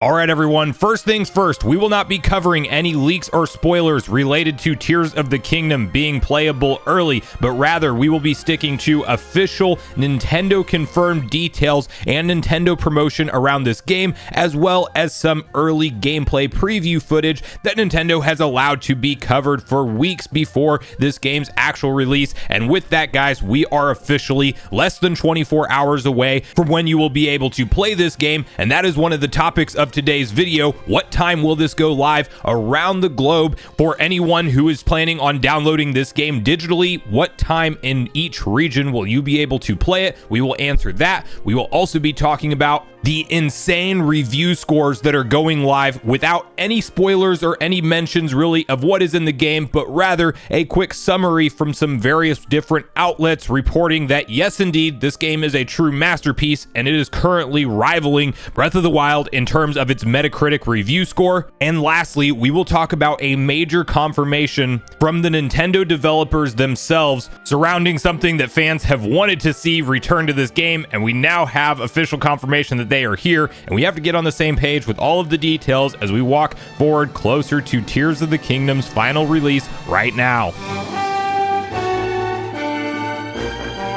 All right, everyone, first things first, we will not be covering any leaks or spoilers related to Tears of the Kingdom being playable early, but rather we will be sticking to official Nintendo confirmed details and Nintendo promotion around this game, as well as some early gameplay preview footage that Nintendo has allowed to be covered for weeks before this game's actual release. And with that, guys, we are officially less than 24 hours away from when you will be able to play this game, and that is one of the topics of today's video. What time will this go live around the globe for anyone who is planning on downloading this game digitally? What time in each region will you be able to play it? We will answer that. We will also be talking about the insane review scores that are going live without any spoilers or any mentions really of what is in the game, but rather a quick summary from some various different outlets reporting that yes, indeed, this game is a true masterpiece and it is currently rivaling Breath of the Wild in terms of its Metacritic review score. And lastly, we will talk about a major confirmation from the Nintendo developers themselves surrounding something that fans have wanted to see return to this game, and we now have official confirmation that they are here, and we have to get on the same page with all of the details as we walk forward closer to Tears of the Kingdom's final release right now.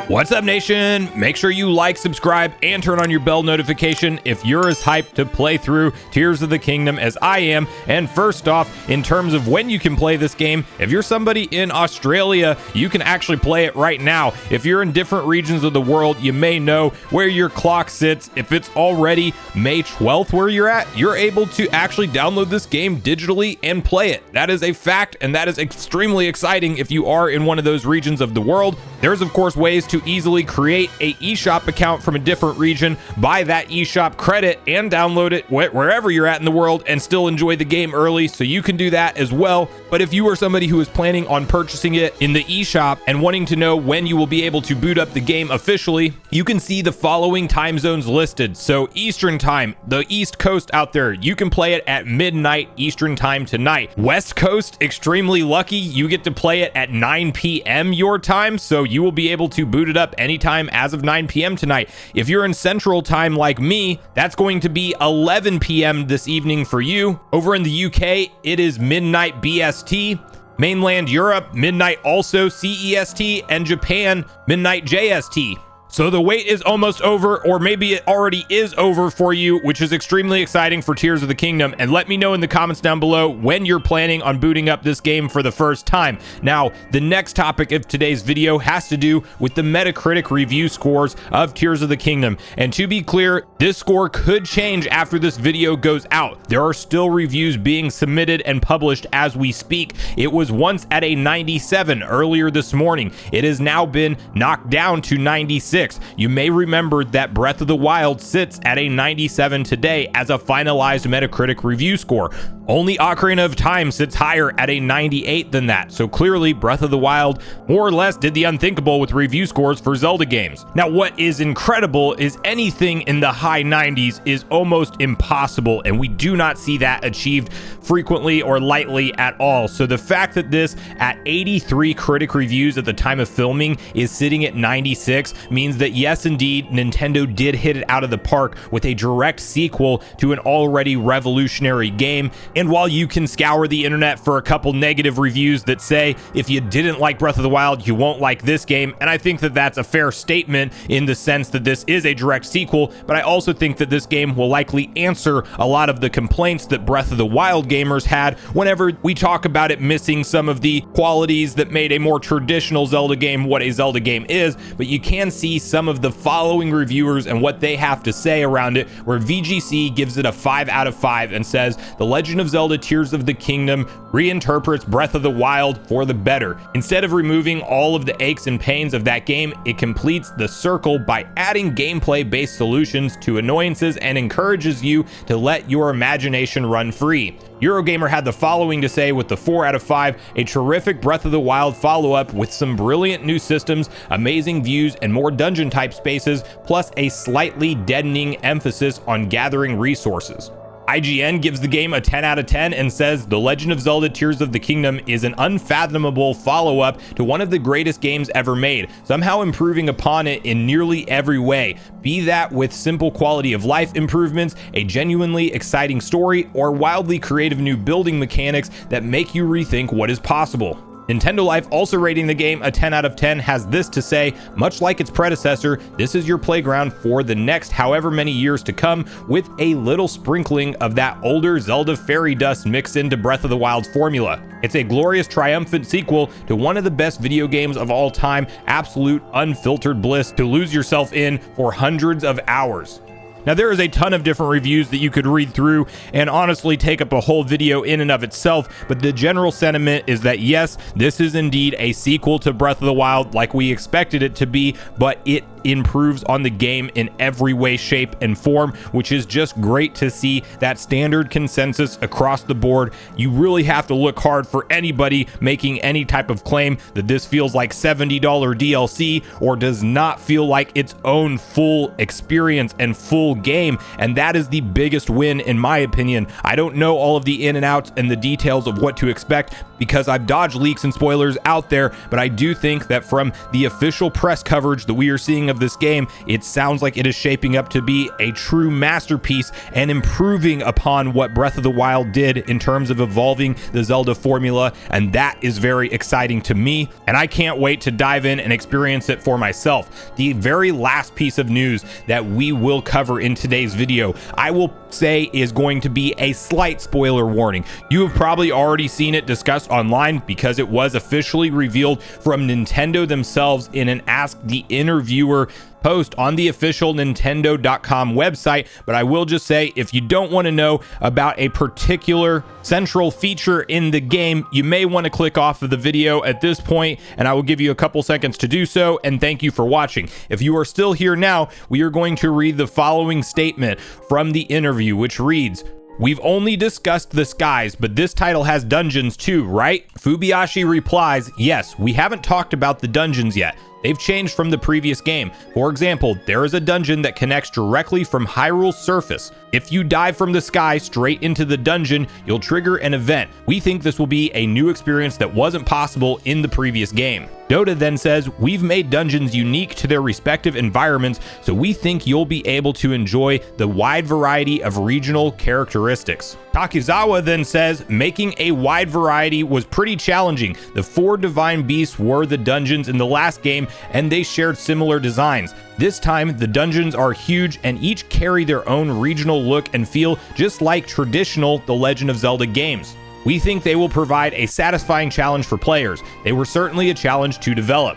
What's up, nation? Make sure you like, subscribe, and turn on your bell notification if you're as hyped to play through Tears of the Kingdom as I am. And first off, in terms of when you can play this game, if you're somebody in Australia, you can actually play it right now. If you're in different regions of the world, you may know where your clock sits. If it's already May 12th where you're at, you're able to actually download this game digitally and play it. That is a fact, and that is extremely exciting if you are in one of those regions of the world. There's, of course, ways to easily create a eShop account from a different region, buy that eShop credit, and download it wherever you're at in the world and still enjoy the game early, so you can do that as well. But if you are somebody who is planning on purchasing it in the eShop and wanting to know when you will be able to boot up the game officially, you can see the following time zones listed. So Eastern time, the East Coast out there, you can play it at midnight Eastern time tonight. West Coast, extremely lucky, you get to play it at 9 p.m. your time, so you will be able to boot it up anytime as of 9 p.m. tonight. If you're in Central time like me, that's going to be 11 p.m. this evening for you. Over in the UK, it is midnight BST. Mainland Europe, midnight also CEST, and Japan, midnight JST. So the wait is almost over, or maybe it already is over for you, which is extremely exciting for Tears of the Kingdom. And let me know in the comments down below when you're planning on booting up this game for the first time. Now, the next topic of today's video has to do with the Metacritic review scores of Tears of the Kingdom. And to be clear, this score could change after this video goes out. There are still reviews being submitted and published as we speak. It was once at a 97 earlier this morning. It has now been knocked down to 96. You may remember that Breath of the Wild sits at a 97 today as a finalized Metacritic review score. Only Ocarina of Time sits higher at a 98 than that. So clearly Breath of the Wild more or less did the unthinkable with review scores for Zelda games. Now, what is incredible is anything in the high 90s is almost impossible, and we do not see that achieved frequently or lightly at all. So the fact that this at 83 critic reviews at the time of filming is sitting at 96 means that yes, indeed, Nintendo did hit it out of the park with a direct sequel to an already revolutionary game. And while you can scour the internet for a couple negative reviews that say if you didn't like Breath of the Wild, you won't like this game, and I think that that's a fair statement in the sense that this is a direct sequel, but I also think that this game will likely answer a lot of the complaints that Breath of the Wild gamers had whenever we talk about it missing some of the qualities that made a more traditional Zelda game what a Zelda game is. But you can see some of the following reviewers and what they have to say around it, where VGC gives it a 5 out of 5 and says The Legend of Zelda Tears of the Kingdom reinterprets Breath of the Wild for the better. Instead of removing all of the aches and pains of that game, it completes the circle by adding gameplay-based solutions to annoyances and encourages you to let your imagination run free. Eurogamer had the following to say with the 4 out of 5, a terrific Breath of the Wild follow-up with some brilliant new systems, amazing views, and more dungeon-type spaces, plus a slightly deadening emphasis on gathering resources. IGN gives the game a 10 out of 10 and says The Legend of Zelda Tears of the Kingdom is an unfathomable follow-up to one of the greatest games ever made, somehow improving upon it in nearly every way, be that with simple quality of life improvements, a genuinely exciting story, or wildly creative new building mechanics that make you rethink what is possible. Nintendo Life, also rating the game a 10 out of 10, has this to say: much like its predecessor, this is your playground for the next however many years to come, with a little sprinkling of that older Zelda fairy dust mixed into Breath of the Wild's formula. It's a glorious, triumphant sequel to one of the best video games of all time, absolute unfiltered bliss to lose yourself in for hundreds of hours. Now, there is a ton of different reviews that you could read through and honestly take up a whole video in and of itself, but the general sentiment is that yes, this is indeed a sequel to Breath of the Wild like we expected it to be, but it improves on the game in every way, shape, and form, which is just great to see that standard consensus across the board. You really have to look hard for anybody making any type of claim that this feels like $70 DLC or does not feel like its own full experience and full game, and that is the biggest win in my opinion. I don't know all of the in and outs and the details of what to expect because I've dodged leaks and spoilers out there, but I do think that from the official press coverage that we are seeing of this game, it sounds like it is shaping up to be a true masterpiece and improving upon what Breath of the Wild did in terms of evolving the Zelda formula, and that is very exciting to me, and I can't wait to dive in and experience it for myself. The very last piece of news that we will cover in today's video, I will say, is going to be a slight spoiler warning. You have probably already seen it discussed online because it was officially revealed from Nintendo themselves in an Ask the Interviewer post on the official Nintendo.com website, but I will just say, if you don't want to know about a particular central feature in the game, you may want to click off of the video at this point, and I will give you a couple seconds to do so, and thank you for watching. If you are still here now, we are going to read the following statement from the interview, which reads: "We've only discussed the skies, but this title has dungeons too, right?" Fubiashi replies, "Yes, we haven't talked about the dungeons yet. They've changed from the previous game. For example, there is a dungeon that connects directly from Hyrule's surface. If you dive from the sky straight into the dungeon, you'll trigger an event. We think this will be a new experience that wasn't possible in the previous game." Dota then says, "We've made dungeons unique to their respective environments, so we think you'll be able to enjoy the wide variety of regional characteristics." Takizawa then says, "Making a wide variety was pretty challenging. The 4 divine beasts were the dungeons in the last game, and they shared similar designs. This time, the dungeons are huge and each carry their own regional look and feel, just like traditional The Legend of Zelda games. We think they will provide a satisfying challenge for players. They were certainly a challenge to develop."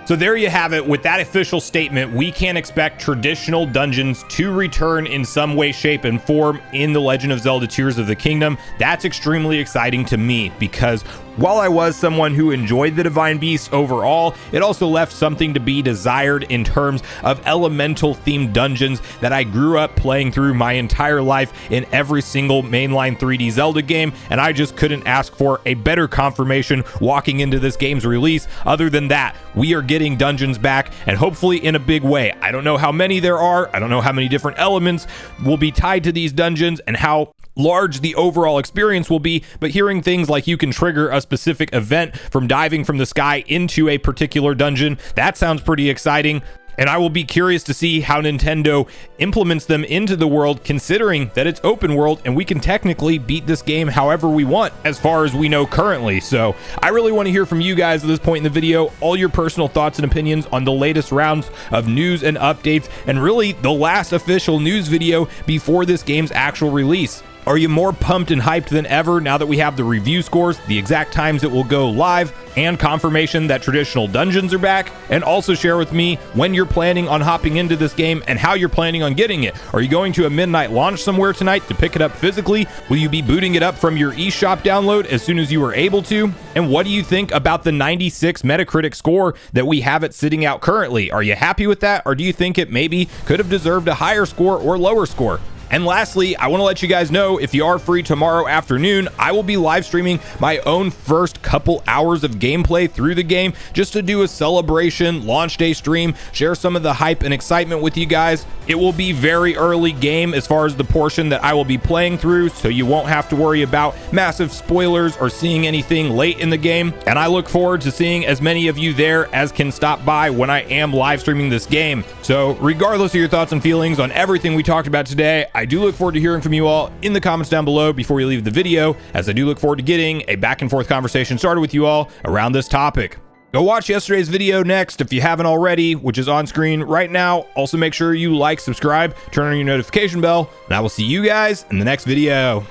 So there you have it. With that official statement, we can expect traditional dungeons to return in some way, shape, and form in The Legend of Zelda Tears of the Kingdom. That's extremely exciting to me because while I was someone who enjoyed the Divine Beasts overall, it also left something to be desired in terms of elemental-themed dungeons that I grew up playing through my entire life in every single mainline 3D Zelda game, and I just couldn't ask for a better confirmation walking into this game's release. Other than that, we are getting dungeons back, and hopefully in a big way. I don't know how many there are, I don't know how many different elements will be tied to these dungeons, and how large the overall experience will be, but hearing things like you can trigger a specific event from diving from the sky into a particular dungeon, that sounds pretty exciting. And I will be curious to see how Nintendo implements them into the world, considering that it's open world and we can technically beat this game however we want as far as we know currently. So I really want to hear from you guys at this point in the video, all your personal thoughts and opinions on the latest rounds of news and updates, and really the last official news video before this game's actual release. Are you more pumped and hyped than ever now that we have the review scores, the exact times it will go live, and confirmation that traditional dungeons are back? And also share with me when you're planning on hopping into this game and how you're planning on getting it. Are you going to a midnight launch somewhere tonight to pick it up physically? Will you be booting it up from your eShop download as soon as you are able to? And what do you think about the 96 Metacritic score that we have it sitting out currently? Are you happy with that, or do you think it maybe could have deserved a higher score or lower score? And lastly, I want to let you guys know, if you are free tomorrow afternoon, I will be live streaming my own first couple hours of gameplay through the game, just to do a celebration launch day stream, share some of the hype and excitement with you guys. It will be very early game as far as the portion that I will be playing through, so you won't have to worry about massive spoilers or seeing anything late in the game. And I look forward to seeing as many of you there as can stop by when I am live streaming this game. So regardless of your thoughts and feelings on everything we talked about today, I do look forward to hearing from you all in the comments down below before you leave the video, as I do look forward to getting a back and forth conversation started with you all around this topic. Go watch yesterday's video next if you haven't already, which is on screen right now. Also make sure you like, subscribe, turn on your notification bell, and I will see you guys in the next video.